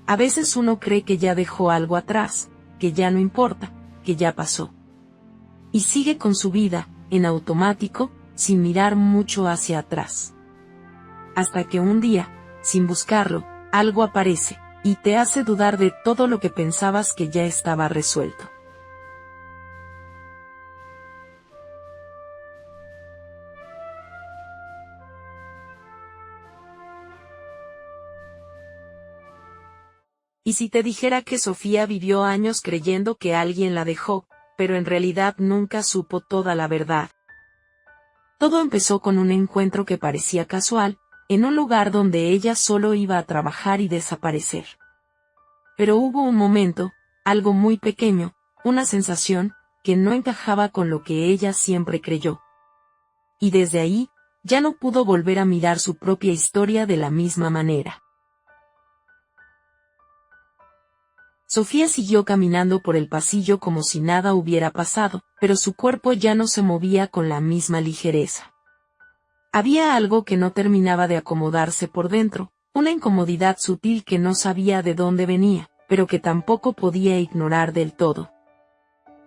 A veces uno cree que ya dejó algo atrás, que ya no importa, que ya pasó. Y sigue con su vida, en automático, sin mirar mucho hacia atrás. Hasta que un día, sin buscarlo, algo aparece, y te hace dudar de todo lo que pensabas que ya estaba resuelto. ¿Y si te dijera que Sofía vivió años creyendo que alguien la dejó, pero en realidad nunca supo toda la verdad? Todo empezó con un encuentro que parecía casual, en un lugar donde ella solo iba a trabajar y desaparecer. Pero hubo un momento, algo muy pequeño, una sensación, que no encajaba con lo que ella siempre creyó. Y desde ahí, ya no pudo volver a mirar su propia historia de la misma manera. Sofía siguió caminando por el pasillo como si nada hubiera pasado, pero su cuerpo ya no se movía con la misma ligereza. Había algo que no terminaba de acomodarse por dentro, una incomodidad sutil que no sabía de dónde venía, pero que tampoco podía ignorar del todo.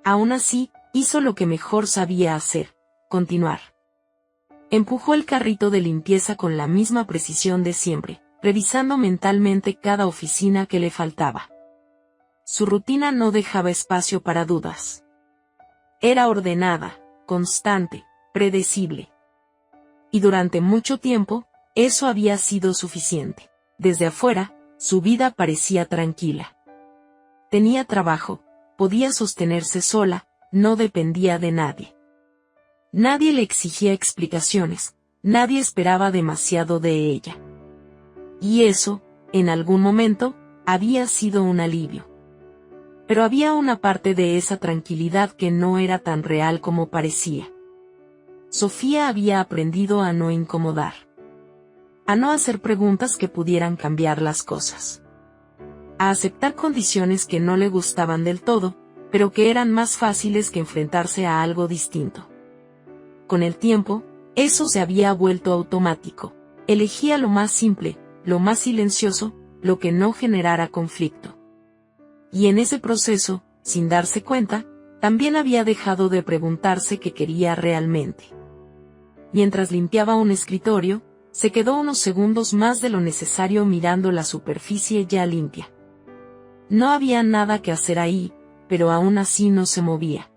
Aún así, hizo lo que mejor sabía hacer: continuar. Empujó el carrito de limpieza con la misma precisión de siempre, revisando mentalmente cada oficina que le faltaba. Su rutina no dejaba espacio para dudas. Era ordenada, constante, predecible. Y durante mucho tiempo, eso había sido suficiente. Desde afuera, su vida parecía tranquila. Tenía trabajo, podía sostenerse sola, no dependía de nadie. Nadie le exigía explicaciones, nadie esperaba demasiado de ella. Y eso, en algún momento, había sido un alivio. Pero había una parte de esa tranquilidad que no era tan real como parecía. Sofía había aprendido a no incomodar. A no hacer preguntas que pudieran cambiar las cosas. A aceptar condiciones que no le gustaban del todo, pero que eran más fáciles que enfrentarse a algo distinto. Con el tiempo, eso se había vuelto automático. Elegía lo más simple, lo más silencioso, lo que no generara conflicto. Y en ese proceso, sin darse cuenta, también había dejado de preguntarse qué quería realmente. Mientras limpiaba un escritorio, se quedó unos segundos más de lo necesario mirando la superficie ya limpia. No había nada que hacer ahí, pero aún así no se movía.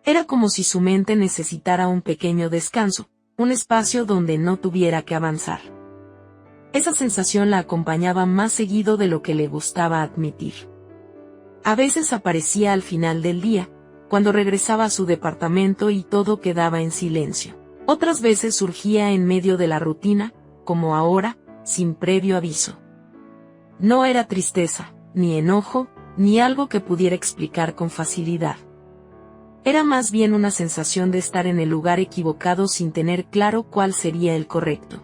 Era como si su mente necesitara un pequeño descanso, un espacio donde no tuviera que avanzar. Esa sensación la acompañaba más seguido de lo que le gustaba admitir. A veces aparecía al final del día, cuando regresaba a su departamento y todo quedaba en silencio. Otras veces surgía en medio de la rutina, como ahora, sin previo aviso. No era tristeza, ni enojo, ni algo que pudiera explicar con facilidad. Era más bien una sensación de estar en el lugar equivocado sin tener claro cuál sería el correcto.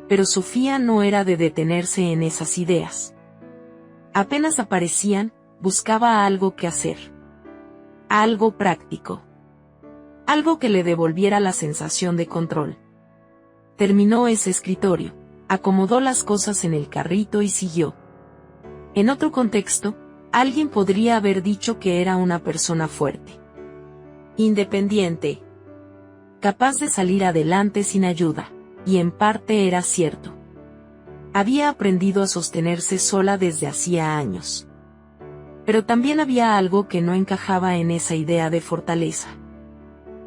Pero Sofía no era de detenerse en esas ideas. Apenas aparecían, buscaba algo que hacer. Algo práctico. Algo que le devolviera la sensación de control. Terminó ese escritorio, acomodó las cosas en el carrito y siguió. En otro contexto, alguien podría haber dicho que era una persona fuerte. Independiente. Capaz de salir adelante sin ayuda, y en parte era cierto. Había aprendido a sostenerse sola desde hacía años. Pero también había algo que no encajaba en esa idea de fortaleza.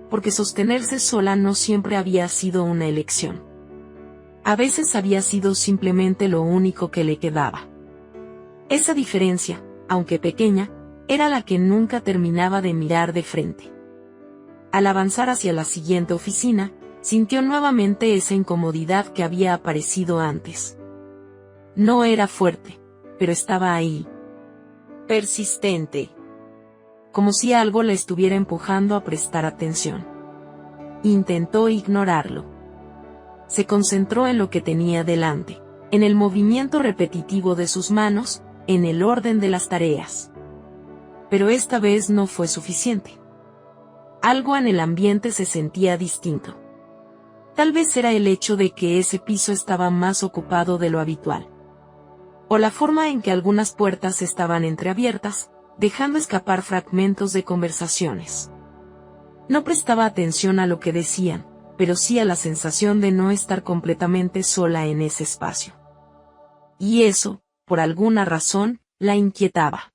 Porque sostenerse sola no siempre había sido una elección. A veces había sido simplemente lo único que le quedaba. Esa diferencia, aunque pequeña, era la que nunca terminaba de mirar de frente. Al avanzar hacia la siguiente oficina, sintió nuevamente esa incomodidad que había aparecido antes. No era fuerte, pero estaba ahí. Persistente. Como si algo la estuviera empujando a prestar atención. Intentó ignorarlo. Se concentró en lo que tenía delante, en el movimiento repetitivo de sus manos, en el orden de las tareas. Pero esta vez no fue suficiente. Algo en el ambiente se sentía distinto. Tal vez era el hecho de que ese piso estaba más ocupado de lo habitual. o la forma en que algunas puertas estaban entreabiertas, dejando escapar fragmentos de conversaciones. No prestaba atención a lo que decían, pero sí a la sensación de no estar completamente sola en ese espacio. Y eso, por alguna razón, la inquietaba.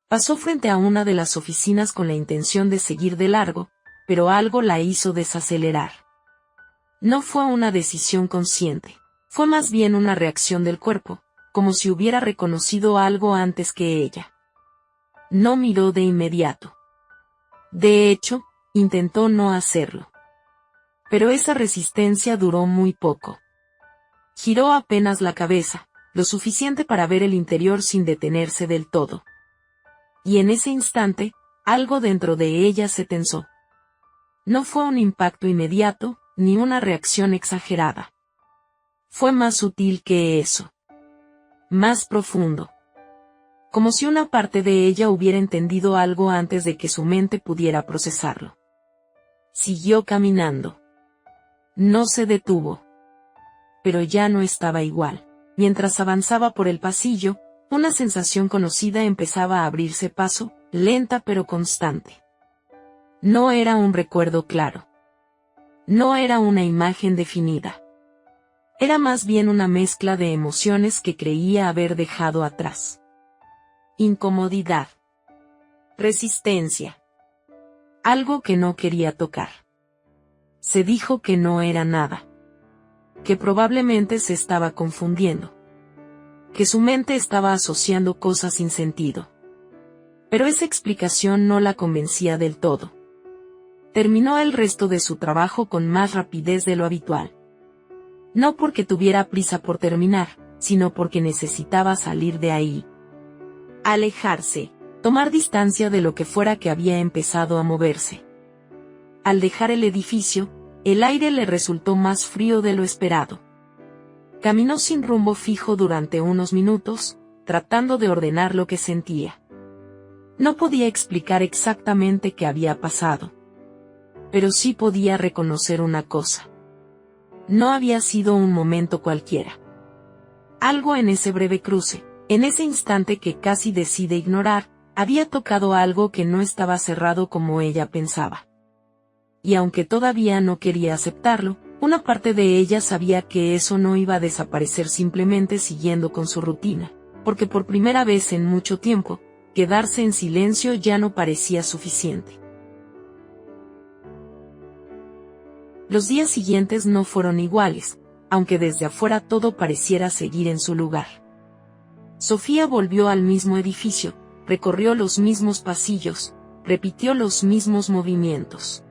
Pasó frente a una de las oficinas con la intención de seguir de largo, pero algo la hizo desacelerar. No fue una decisión consciente, fue más bien una reacción del cuerpo, como si hubiera reconocido algo antes que ella. No miró de inmediato. De hecho, intentó no hacerlo. Pero esa resistencia duró muy poco. Giró apenas la cabeza, lo suficiente para ver el interior sin detenerse del todo. Y en ese instante, algo dentro de ella se tensó. No fue un impacto inmediato, ni una reacción exagerada. Fue más sutil que eso. Más profundo. Como si una parte de ella hubiera entendido algo antes de que su mente pudiera procesarlo. Siguió caminando. No se detuvo. Pero ya no estaba igual. Mientras avanzaba por el pasillo, una sensación conocida empezaba a abrirse paso, lenta pero constante. No era un recuerdo claro. No era una imagen definida. Era más bien una mezcla de emociones que creía haber dejado atrás. Incomodidad. Resistencia. Algo que no quería tocar. Se dijo que no era nada. Que probablemente se estaba confundiendo. Que su mente estaba asociando cosas sin sentido. Pero esa explicación no la convencía del todo. Terminó el resto de su trabajo con más rapidez de lo habitual. No porque tuviera prisa por terminar, sino porque necesitaba salir de ahí. Alejarse, tomar distancia de lo que fuera que había empezado a moverse. Al dejar el edificio, el aire le resultó más frío de lo esperado. Caminó sin rumbo fijo durante unos minutos, tratando de ordenar lo que sentía. No podía explicar exactamente qué había pasado. Pero sí podía reconocer una cosa. No había sido un momento cualquiera. Algo en ese breve cruce, en ese instante que casi decide ignorar, había tocado algo que no estaba cerrado como ella pensaba. Y aunque todavía no quería aceptarlo, una parte de ella sabía que eso no iba a desaparecer simplemente siguiendo con su rutina, porque por primera vez en mucho tiempo, quedarse en silencio ya no parecía suficiente. Los días siguientes no fueron iguales, aunque desde afuera todo pareciera seguir en su lugar. Sofía volvió al mismo edificio, recorrió los mismos pasillos, repitió los mismos movimientos.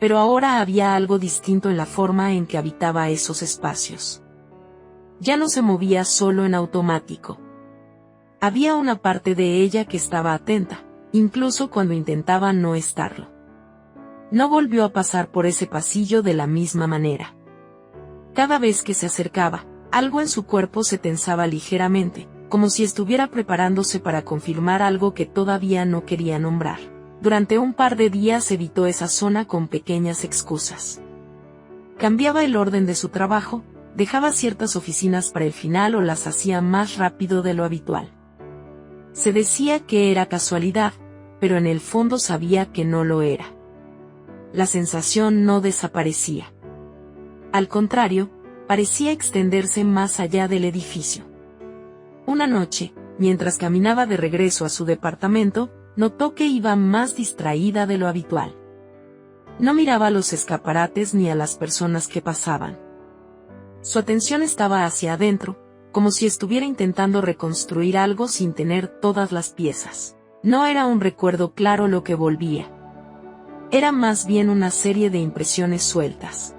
Pero ahora había algo distinto en la forma en que habitaba esos espacios. Ya no se movía solo en automático. Había una parte de ella que estaba atenta, incluso cuando intentaba no estarlo. No volvió a pasar por ese pasillo de la misma manera. Cada vez que se acercaba, algo en su cuerpo se tensaba ligeramente, como si estuviera preparándose para confirmar algo que todavía no quería nombrar. Durante un par de días evitó esa zona con pequeñas excusas. Cambiaba el orden de su trabajo, dejaba ciertas oficinas para el final o las hacía más rápido de lo habitual. Se decía que era casualidad, pero en el fondo sabía que no lo era. La sensación no desaparecía. Al contrario, parecía extenderse más allá del edificio. Una noche, mientras caminaba de regreso a su departamento, notó que iba más distraída de lo habitual. No miraba a los escaparates ni a las personas que pasaban. Su atención estaba hacia adentro, como si estuviera intentando reconstruir algo sin tener todas las piezas. No era un recuerdo claro lo que volvía. Era más bien una serie de impresiones sueltas.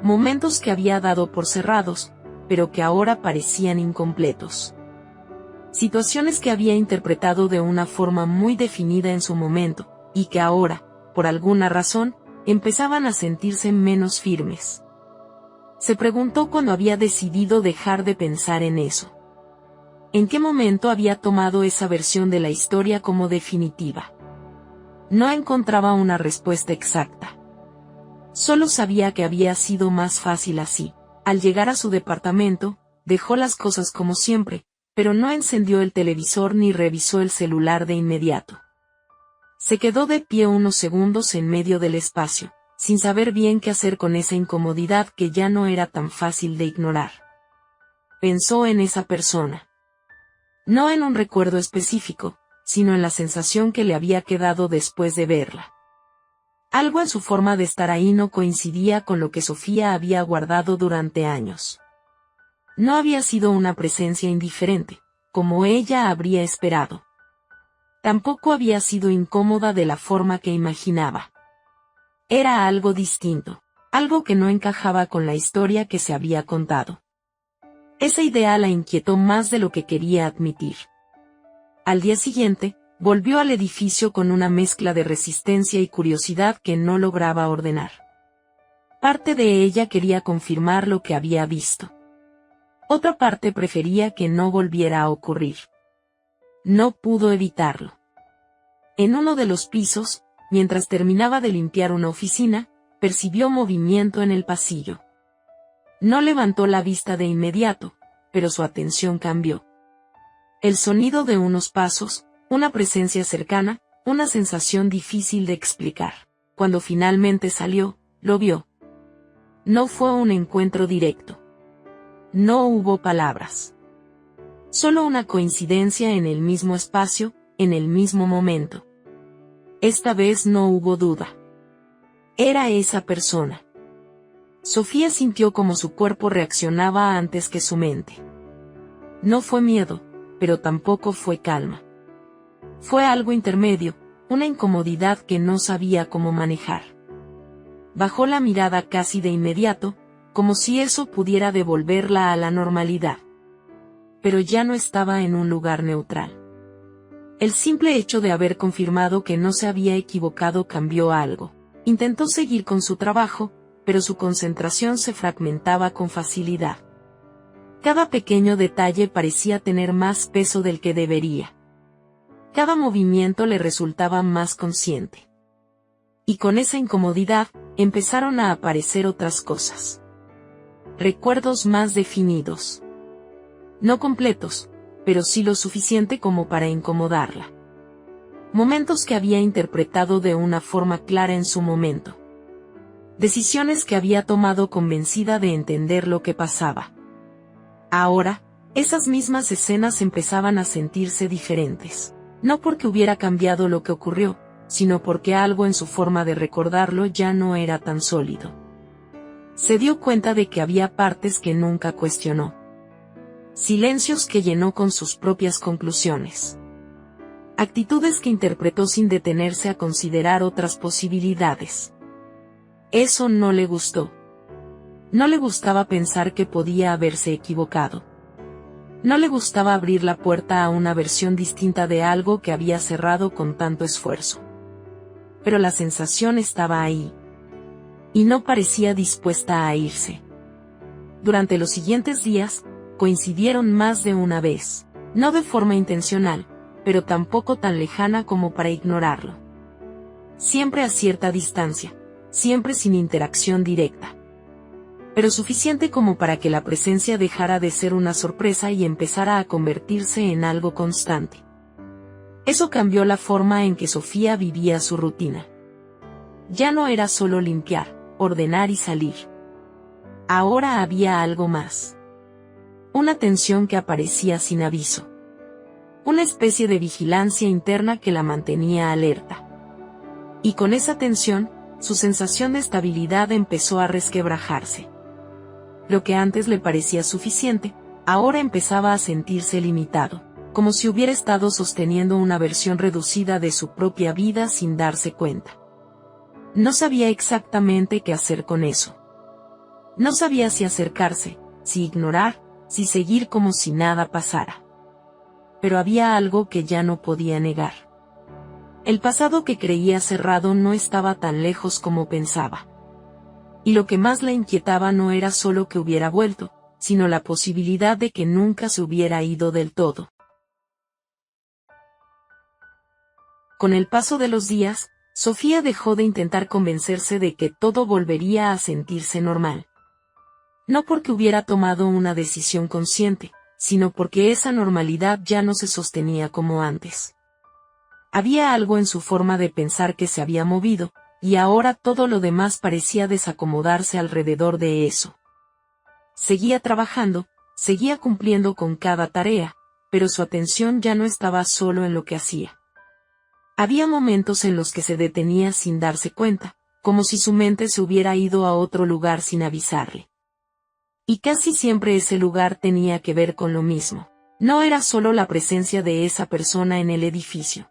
Momentos que había dado por cerrados, pero que ahora parecían incompletos. Situaciones que había interpretado de una forma muy definida en su momento, y que ahora, por alguna razón, empezaban a sentirse menos firmes. Se preguntó cuándo había decidido dejar de pensar en eso. ¿En qué momento había tomado esa versión de la historia como definitiva? No encontraba una respuesta exacta. Solo sabía que había sido más fácil así. Al llegar a su departamento, dejó las cosas como siempre, pero no encendió el televisor ni revisó el celular de inmediato. Se quedó de pie unos segundos en medio del espacio, sin saber bien qué hacer con esa incomodidad que ya no era tan fácil de ignorar. Pensó en esa persona. No en un recuerdo específico, sino en la sensación que le había quedado después de verla. Algo en su forma de estar ahí no coincidía con lo que Sofía había guardado durante años. No había sido una presencia indiferente, como ella habría esperado. Tampoco había sido incómoda de la forma que imaginaba. Era algo distinto, algo que no encajaba con la historia que se había contado. Esa idea la inquietó más de lo que quería admitir. Al día siguiente, volvió al edificio con una mezcla de resistencia y curiosidad que no lograba ordenar. Parte de ella quería confirmar lo que había visto. Otra parte prefería que no volviera a ocurrir. No pudo evitarlo. En uno de los pisos, mientras terminaba de limpiar una oficina, percibió movimiento en el pasillo. No levantó la vista de inmediato, pero su atención cambió. El sonido de unos pasos, una presencia cercana, una sensación difícil de explicar. Cuando finalmente salió, lo vio. No fue un encuentro directo. No hubo palabras. Solo una coincidencia en el mismo espacio, en el mismo momento. Esta vez no hubo duda. Era esa persona. Sofía sintió como su cuerpo reaccionaba antes que su mente. No fue miedo, pero tampoco fue calma. Fue algo intermedio, una incomodidad que no sabía cómo manejar. Bajó la mirada casi de inmediato, como si eso pudiera devolverla a la normalidad. Pero ya no estaba en un lugar neutral. El simple hecho de haber confirmado que no se había equivocado cambió algo. Intentó seguir con su trabajo, pero su concentración se fragmentaba con facilidad. Cada pequeño detalle parecía tener más peso del que debería. Cada movimiento le resultaba más consciente. Y con esa incomodidad, empezaron a aparecer otras cosas. Recuerdos más definidos. No completos, pero sí lo suficiente como para incomodarla. Momentos que había interpretado de una forma clara en su momento. Decisiones que había tomado convencida de entender lo que pasaba. Ahora, esas mismas escenas empezaban a sentirse diferentes. No porque hubiera cambiado lo que ocurrió, sino porque algo en su forma de recordarlo ya no era tan sólido. Se dio cuenta de que había partes que nunca cuestionó. Silencios que llenó con sus propias conclusiones. Actitudes que interpretó sin detenerse a considerar otras posibilidades. Eso no le gustó. No le gustaba pensar que podía haberse equivocado. No le gustaba abrir la puerta a una versión distinta de algo que había cerrado con tanto esfuerzo. Pero la sensación estaba ahí. Y no parecía dispuesta a irse. Durante los siguientes días, coincidieron más de una vez, no de forma intencional, pero tampoco tan lejana como para ignorarlo. Siempre a cierta distancia, siempre sin interacción directa. Pero suficiente como para que la presencia dejara de ser una sorpresa y empezara a convertirse en algo constante. Eso cambió la forma en que Sofía vivía su rutina. Ya no era solo limpiar, ordenar y salir. Ahora había algo más. Una tensión que aparecía sin aviso. Una especie de vigilancia interna que la mantenía alerta. Y con esa tensión, su sensación de estabilidad empezó a resquebrajarse. Lo que antes le parecía suficiente, ahora empezaba a sentirse limitado, como si hubiera estado sosteniendo una versión reducida de su propia vida sin darse cuenta. No sabía exactamente qué hacer con eso. No sabía si acercarse, si ignorar, si seguir como si nada pasara. Pero había algo que ya no podía negar. El pasado que creía cerrado no estaba tan lejos como pensaba. Y lo que más la inquietaba no era solo que hubiera vuelto, sino la posibilidad de que nunca se hubiera ido del todo. Con el paso de los días, Sofía dejó de intentar convencerse de que todo volvería a sentirse normal. No porque hubiera tomado una decisión consciente, sino porque esa normalidad ya no se sostenía como antes. Había algo en su forma de pensar que se había movido, y ahora todo lo demás parecía desacomodarse alrededor de eso. Seguía trabajando, seguía cumpliendo con cada tarea, pero su atención ya no estaba solo en lo que hacía. Había momentos en los que se detenía sin darse cuenta, como si su mente se hubiera ido a otro lugar sin avisarle. Y casi siempre ese lugar tenía que ver con lo mismo. No era solo la presencia de esa persona en el edificio.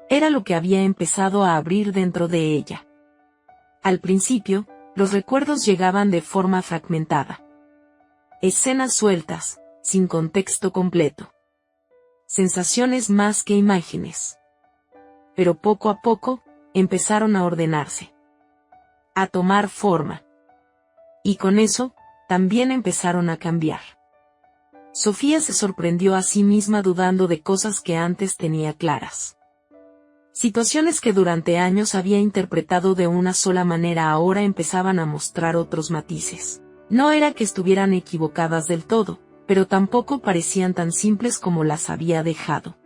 Era lo que había empezado a abrir dentro de ella. Al principio, los recuerdos llegaban de forma fragmentada. Escenas sueltas, sin contexto completo. Sensaciones más que imágenes. Pero poco a poco, empezaron a ordenarse. A tomar forma. Y con eso, también empezaron a cambiar. Sofía se sorprendió a sí misma dudando de cosas que antes tenía claras. Situaciones que durante años había interpretado de una sola manera ahora empezaban a mostrar otros matices. No era que estuvieran equivocadas del todo, pero tampoco parecían tan simples como las había dejado.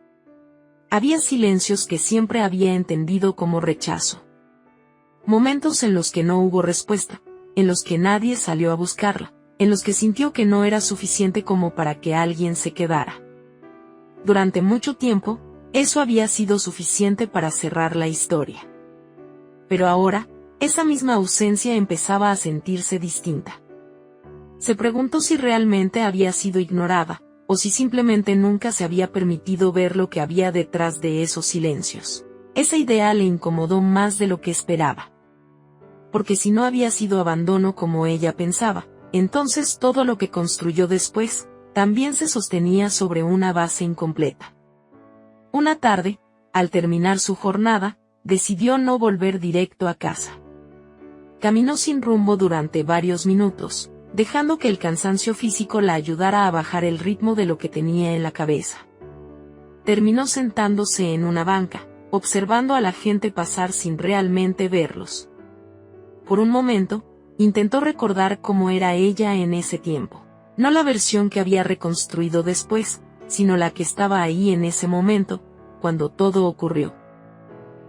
Había silencios que siempre había entendido como rechazo. Momentos en los que no hubo respuesta, en los que nadie salió a buscarla, en los que sintió que no era suficiente como para que alguien se quedara. Durante mucho tiempo, eso había sido suficiente para cerrar la historia. Pero ahora, esa misma ausencia empezaba a sentirse distinta. Se preguntó si realmente había sido ignorada, o si simplemente nunca se había permitido ver lo que había detrás de esos silencios. Esa idea le incomodó más de lo que esperaba. Porque si no había sido abandono como ella pensaba, entonces todo lo que construyó después, también se sostenía sobre una base incompleta. Una tarde, al terminar su jornada, decidió no volver directo a casa. Caminó sin rumbo durante varios minutos, dejando que el cansancio físico la ayudara a bajar el ritmo de lo que tenía en la cabeza. Terminó sentándose en una banca, observando a la gente pasar sin realmente verlos. Por un momento, intentó recordar cómo era ella en ese tiempo. No la versión que había reconstruido después, sino la que estaba ahí en ese momento, cuando todo ocurrió.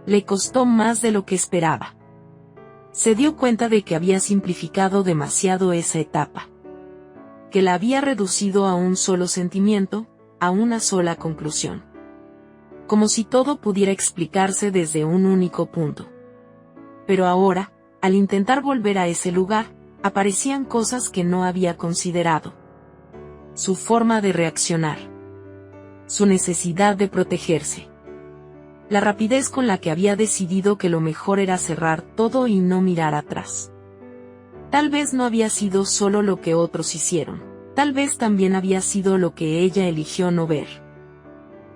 Le costó más de lo que esperaba. Se dio cuenta de que había simplificado demasiado esa etapa. Que la había reducido a un solo sentimiento, a una sola conclusión. Como si todo pudiera explicarse desde un único punto. Pero ahora, al intentar volver a ese lugar, aparecían cosas que no había considerado. Su forma de reaccionar. Su necesidad de protegerse. La rapidez con la que había decidido que lo mejor era cerrar todo y no mirar atrás. Tal vez no había sido solo lo que otros hicieron, tal vez también había sido lo que ella eligió no ver.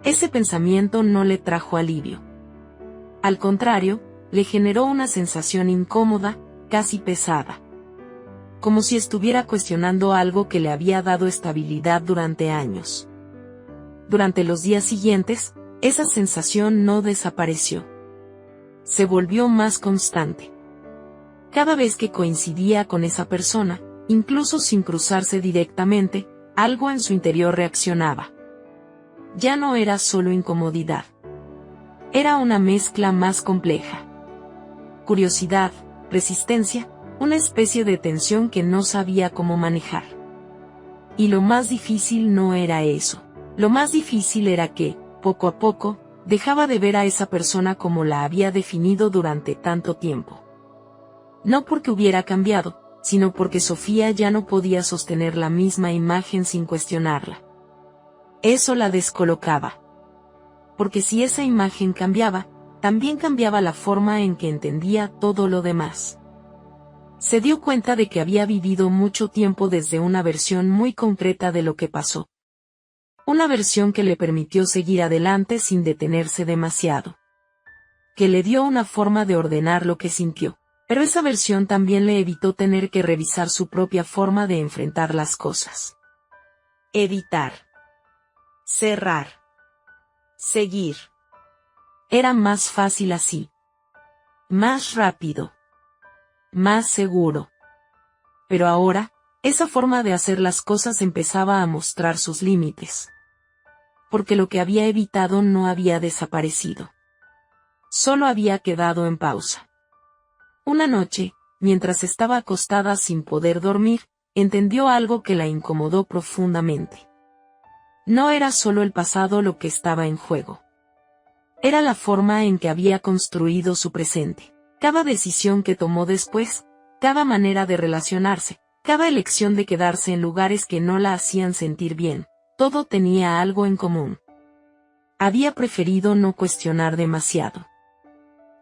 Ese pensamiento no le trajo alivio. Al contrario, le generó una sensación incómoda, casi pesada. Como si estuviera cuestionando algo que le había dado estabilidad durante años. Durante los días siguientes, esa sensación no desapareció. Se volvió más constante. Cada vez que coincidía con esa persona, incluso sin cruzarse directamente, algo en su interior reaccionaba. Ya no era solo incomodidad. Era una mezcla más compleja. Curiosidad, resistencia, una especie de tensión que no sabía cómo manejar. Y lo más difícil no era eso. Lo más difícil era que, poco a poco, dejaba de ver a esa persona como la había definido durante tanto tiempo. No porque hubiera cambiado, sino porque Sofía ya no podía sostener la misma imagen sin cuestionarla. Eso la descolocaba. Porque si esa imagen cambiaba, también cambiaba la forma en que entendía todo lo demás. Se dio cuenta de que había vivido mucho tiempo desde una versión muy concreta de lo que pasó. Una versión que le permitió seguir adelante sin detenerse demasiado. Que le dio una forma de ordenar lo que sintió. Pero esa versión también le evitó tener que revisar su propia forma de enfrentar las cosas. Evitar. Cerrar. Seguir. Era más fácil así. Más rápido. Más seguro. Pero ahora, Esa forma de hacer las cosas empezaba a mostrar sus límites. Porque lo que había evitado no había desaparecido. Solo había quedado en pausa. Una noche, mientras estaba acostada sin poder dormir, entendió algo que la incomodó profundamente. No era solo el pasado lo que estaba en juego. Era la forma en que había construido su presente. Cada decisión que tomó después, cada manera de relacionarse, cada elección de quedarse en lugares que no la hacían sentir bien, todo tenía algo en común. Había preferido no cuestionar demasiado.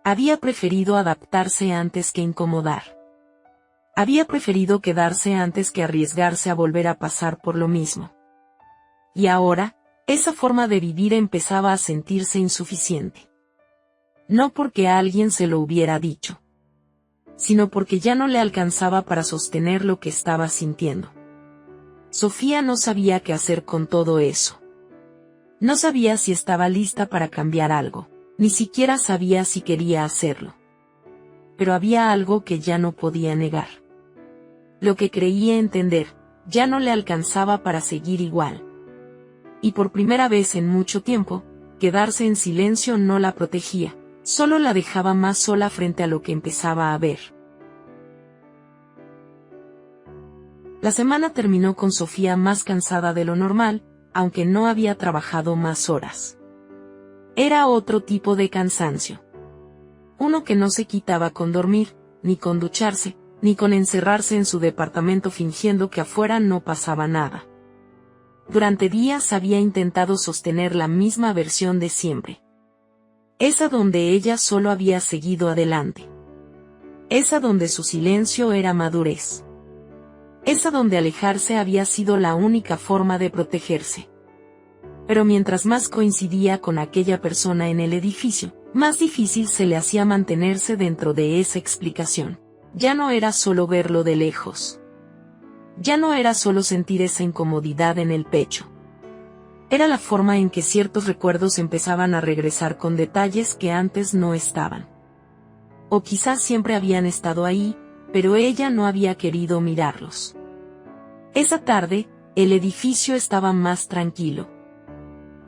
Había preferido adaptarse antes que incomodar. Había preferido quedarse antes que arriesgarse a volver a pasar por lo mismo. Y ahora, esa forma de vivir empezaba a sentirse insuficiente. No porque alguien se lo hubiera dicho, sino porque ya no le alcanzaba para sostener lo que estaba sintiendo. Sofía no sabía qué hacer con todo eso. No sabía si estaba lista para cambiar algo, ni siquiera sabía si quería hacerlo. Pero había algo que ya no podía negar. Lo que creía entender, ya no le alcanzaba para seguir igual. Y por primera vez en mucho tiempo, quedarse en silencio no la protegía, solo la dejaba más sola frente a lo que empezaba a ver. La semana terminó con Sofía más cansada de lo normal, aunque no había trabajado más horas. Era otro tipo de cansancio. Uno que no se quitaba con dormir, ni con ducharse, ni con encerrarse en su departamento fingiendo que afuera no pasaba nada. Durante días había intentado sostener la misma versión de siempre. Esa donde ella solo había seguido adelante. Esa donde su silencio era madurez. Esa donde alejarse había sido la única forma de protegerse. Pero mientras más coincidía con aquella persona en el edificio, más difícil se le hacía mantenerse dentro de esa explicación. Ya no era solo verlo de lejos. Ya no era solo sentir esa incomodidad en el pecho. Era la forma en que ciertos recuerdos empezaban a regresar con detalles que antes no estaban. O quizás siempre habían estado ahí, pero ella no había querido mirarlos. Esa tarde, el edificio estaba más tranquilo.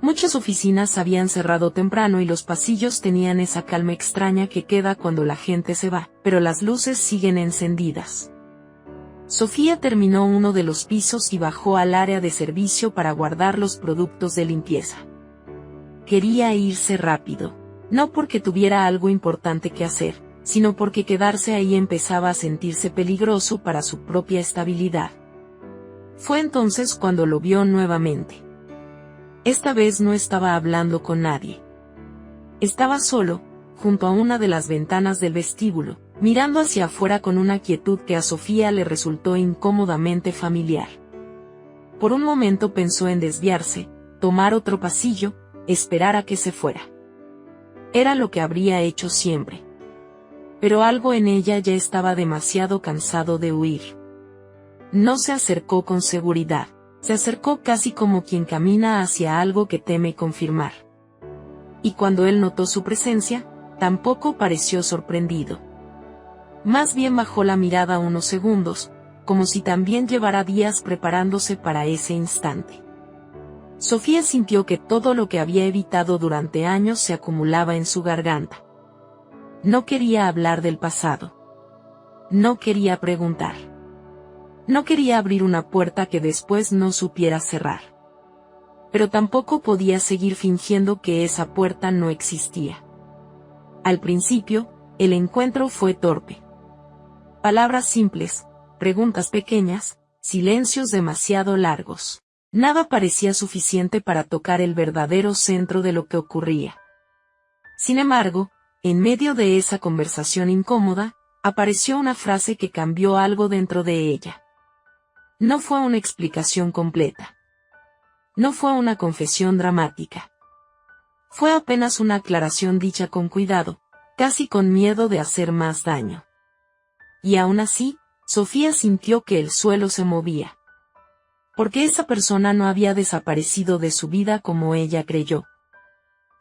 Muchas oficinas habían cerrado temprano y los pasillos tenían esa calma extraña que queda cuando la gente se va, pero las luces siguen encendidas. Sofía terminó uno de los pisos y bajó al área de servicio para guardar los productos de limpieza. Quería irse rápido, no porque tuviera algo importante que hacer, sino porque quedarse ahí empezaba a sentirse peligroso para su propia estabilidad. Fue entonces cuando lo vio nuevamente. Esta vez no estaba hablando con nadie. Estaba solo, junto a una de las ventanas del vestíbulo, mirando hacia afuera con una quietud que a Sofía le resultó incómodamente familiar. Por un momento pensó en desviarse, tomar otro pasillo, esperar a que se fuera. Era lo que habría hecho siempre. Pero algo en ella ya estaba demasiado cansado de huir. No se acercó con seguridad, se acercó casi como quien camina hacia algo que teme confirmar. Y cuando él notó su presencia, tampoco pareció sorprendido. Más bien bajó la mirada unos segundos, como si también llevara días preparándose para ese instante. Sofía sintió que todo lo que había evitado durante años se acumulaba en su garganta. No quería hablar del pasado. No quería preguntar. No quería abrir una puerta que después no supiera cerrar. Pero tampoco podía seguir fingiendo que esa puerta no existía. Al principio, el encuentro fue torpe. Palabras simples, preguntas pequeñas, silencios demasiado largos. Nada parecía suficiente para tocar el verdadero centro de lo que ocurría. Sin embargo, en medio de esa conversación incómoda, apareció una frase que cambió algo dentro de ella. No fue una explicación completa. No fue una confesión dramática. Fue apenas una aclaración dicha con cuidado, casi con miedo de hacer más daño. Y aún así, Sofía sintió que el suelo se movía. Porque esa persona no había desaparecido de su vida como ella creyó.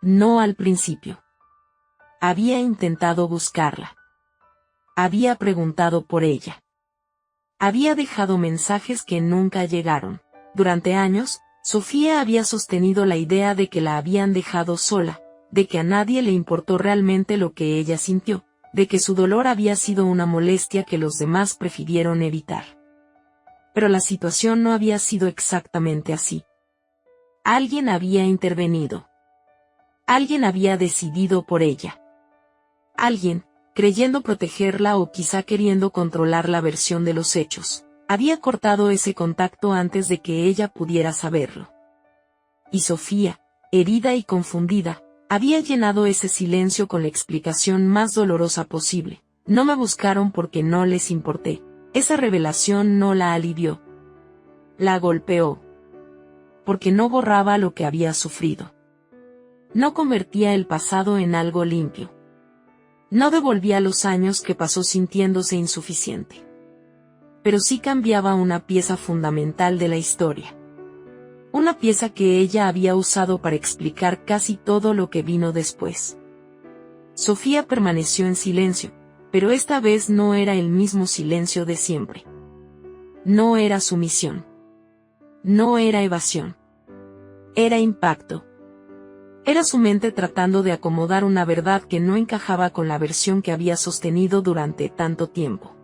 No al principio. Había intentado buscarla. Había preguntado por ella. Había dejado mensajes que nunca llegaron. Durante años, Sofía había sostenido la idea de que la habían dejado sola, de que a nadie le importó realmente lo que ella sintió, de que su dolor había sido una molestia que los demás prefirieron evitar. Pero la situación no había sido exactamente así. Alguien había intervenido. Alguien había decidido por ella. Alguien, creyendo protegerla o quizá queriendo controlar la versión de los hechos, había cortado ese contacto antes de que ella pudiera saberlo. Y Sofía, herida y confundida, había llenado ese silencio con la explicación más dolorosa posible. No me buscaron porque no les importé. Esa revelación no la alivió. La golpeó. Porque no borraba lo que había sufrido. No convertía el pasado en algo limpio. No devolvía los años que pasó sintiéndose insuficiente. Pero sí cambiaba una pieza fundamental de la historia. Una pieza que ella había usado para explicar casi todo lo que vino después. Sofía permaneció en silencio, pero esta vez no era el mismo silencio de siempre. No era sumisión. No era evasión. Era impacto. Era su mente tratando de acomodar una verdad que no encajaba con la versión que había sostenido durante tanto tiempo.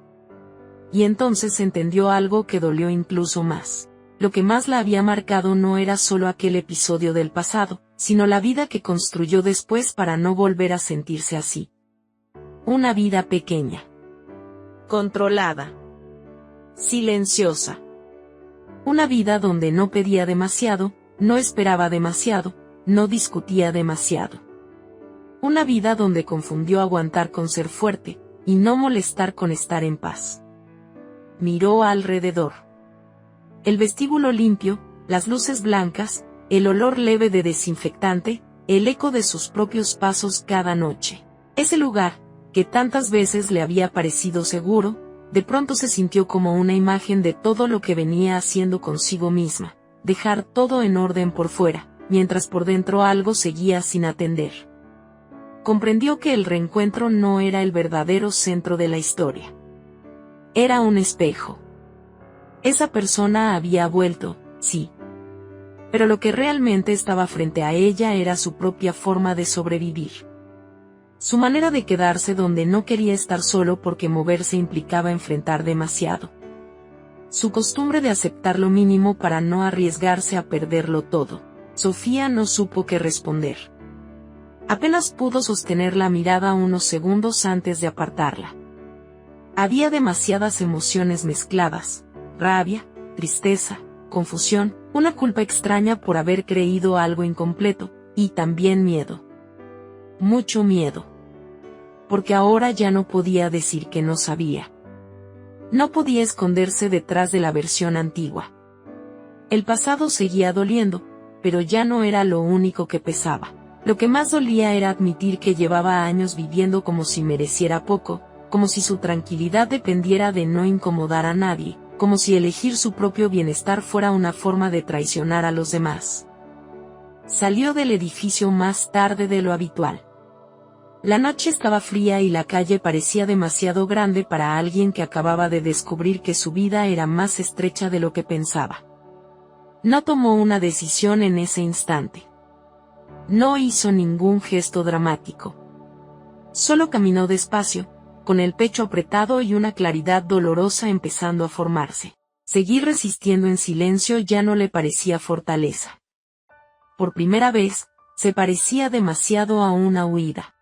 Y entonces entendió algo que dolió incluso más. Lo que más la había marcado no era solo aquel episodio del pasado, sino la vida que construyó después para no volver a sentirse así. Una vida pequeña. Controlada. Silenciosa. Una vida donde no pedía demasiado, no esperaba demasiado, no discutía demasiado. Una vida donde confundió aguantar con ser fuerte, y no molestar con estar en paz. Miró alrededor. El vestíbulo limpio, las luces blancas, el olor leve de desinfectante, el eco de sus propios pasos cada noche. Ese lugar, que tantas veces le había parecido seguro, de pronto se sintió como una imagen de todo lo que venía haciendo consigo misma, dejar todo en orden por fuera, mientras por dentro algo seguía sin atender. Comprendió que el reencuentro no era el verdadero centro de la historia. Era un espejo. Esa persona había vuelto, sí. Pero lo que realmente estaba frente a ella era su propia forma de sobrevivir. Su manera de quedarse donde no quería estar solo porque moverse implicaba enfrentar demasiado. Su costumbre de aceptar lo mínimo para no arriesgarse a perderlo todo. Sofía no supo qué responder. Apenas pudo sostener la mirada unos segundos antes de apartarla. Había demasiadas emociones mezcladas. Rabia, tristeza, confusión, una culpa extraña por haber creído algo incompleto, y también miedo. Mucho miedo. Porque ahora ya no podía decir que no sabía. No podía esconderse detrás de la versión antigua. El pasado seguía doliendo, pero ya no era lo único que pesaba. Lo que más dolía era admitir que llevaba años viviendo como si mereciera poco, como si su tranquilidad dependiera de no incomodar a nadie, como si elegir su propio bienestar fuera una forma de traicionar a los demás. Salió del edificio más tarde de lo habitual. La noche estaba fría y la calle parecía demasiado grande para alguien que acababa de descubrir que su vida era más estrecha de lo que pensaba. No tomó una decisión en ese instante. No hizo ningún gesto dramático. Solo caminó despacio, con el pecho apretado y una claridad dolorosa empezando a formarse. Seguir resistiendo en silencio ya no le parecía fortaleza. Por primera vez, se parecía demasiado a una huida.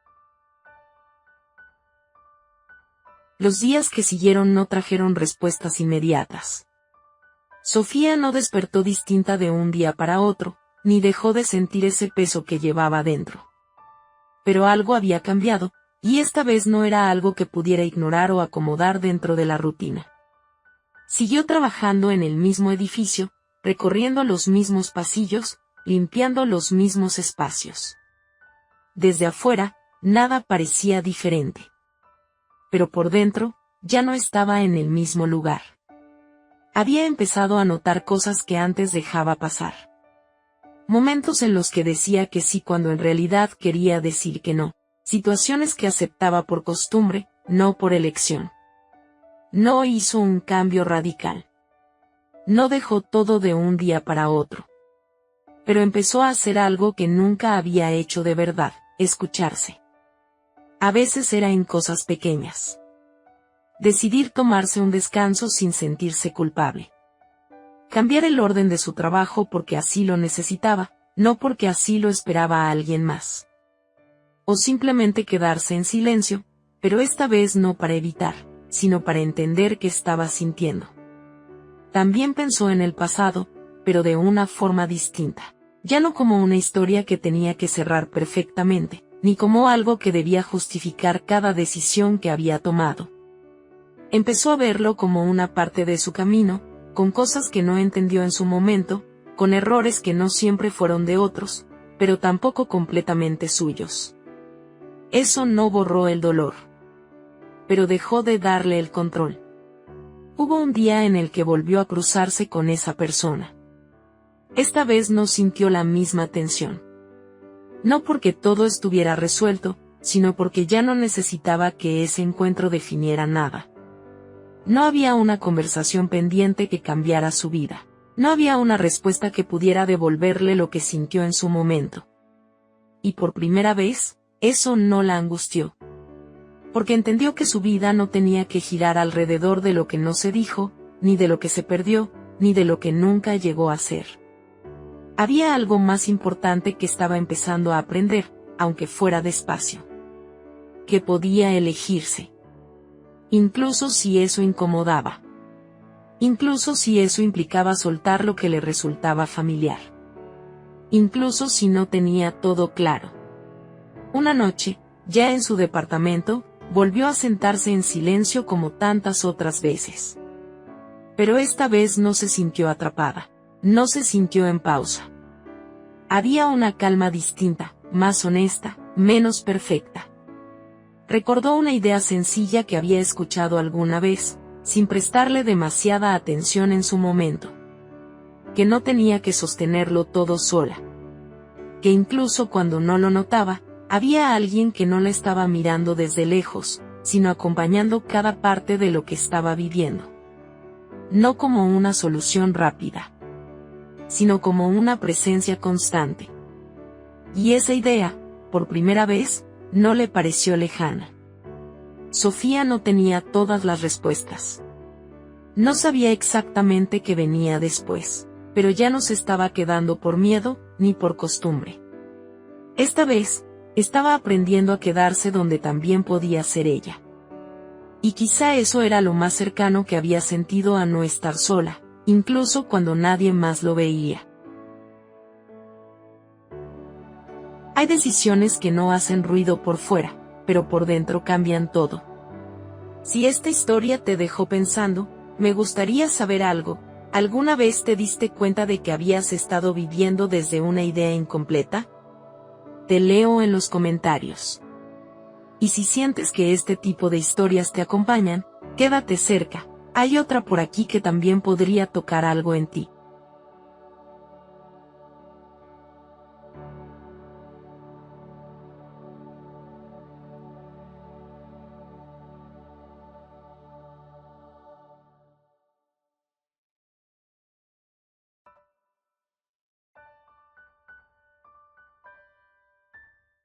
Los días que siguieron no trajeron respuestas inmediatas. Sofía no despertó distinta de un día para otro, ni dejó de sentir ese peso que llevaba dentro. Pero algo había cambiado, y esta vez no era algo que pudiera ignorar o acomodar dentro de la rutina. Siguió trabajando en el mismo edificio, recorriendo los mismos pasillos, limpiando los mismos espacios. Desde afuera, nada parecía diferente. Pero por dentro, ya no estaba en el mismo lugar. Había empezado a notar cosas que antes dejaba pasar. Momentos en los que decía que sí cuando en realidad quería decir que no. Situaciones que aceptaba por costumbre, no por elección. No hizo un cambio radical. No dejó todo de un día para otro. Pero empezó a hacer algo que nunca había hecho de verdad, escucharse. A veces era en cosas pequeñas. Decidir tomarse un descanso sin sentirse culpable. Cambiar el orden de su trabajo porque así lo necesitaba, no porque así lo esperaba a alguien más. O simplemente quedarse en silencio, pero esta vez no para evitar, sino para entender qué estaba sintiendo. También pensó en el pasado, pero de una forma distinta. Ya no como una historia que tenía que cerrar perfectamente, ni como algo que debía justificar cada decisión que había tomado. Empezó a verlo como una parte de su camino, con cosas que no entendió en su momento, con errores que no siempre fueron de otros, pero tampoco completamente suyos. Eso no borró el dolor. Pero dejó de darle el control. Hubo un día en el que volvió a cruzarse con esa persona. Esta vez no sintió la misma tensión. No porque todo estuviera resuelto, sino porque ya no necesitaba que ese encuentro definiera nada. No había una conversación pendiente que cambiara su vida. No había una respuesta que pudiera devolverle lo que sintió en su momento. Y por primera vez, eso no la angustió. Porque entendió que su vida no tenía que girar alrededor de lo que no se dijo, ni de lo que se perdió, ni de lo que nunca llegó a ser. Había algo más importante que estaba empezando a aprender, aunque fuera despacio. Que podía elegirse. Incluso si eso incomodaba. Incluso si eso implicaba soltar lo que le resultaba familiar. Incluso si no tenía todo claro. Una noche, ya en su departamento, volvió a sentarse en silencio como tantas otras veces. Pero esta vez no se sintió atrapada, no se sintió en pausa. Había una calma distinta, más honesta, menos perfecta. Recordó una idea sencilla que había escuchado alguna vez, sin prestarle demasiada atención en su momento. Que no tenía que sostenerlo todo sola. Que incluso cuando no lo notaba, había alguien que no la estaba mirando desde lejos, sino acompañando cada parte de lo que estaba viviendo. No como una solución rápida, sino como una presencia constante. Y esa idea, por primera vez, no le pareció lejana. Sofía no tenía todas las respuestas. No sabía exactamente qué venía después, pero ya no se estaba quedando por miedo, ni por costumbre. Esta vez, estaba aprendiendo a quedarse donde también podía ser ella. Y quizá eso era lo más cercano que había sentido a no estar sola, incluso cuando nadie más lo veía. Hay decisiones que no hacen ruido por fuera, pero por dentro cambian todo. Si esta historia te dejó pensando, me gustaría saber algo. ¿Alguna vez te diste cuenta de que habías estado viviendo desde una idea incompleta? Te leo en los comentarios. Y si sientes que este tipo de historias te acompañan, quédate cerca, hay otra por aquí que también podría tocar algo en ti.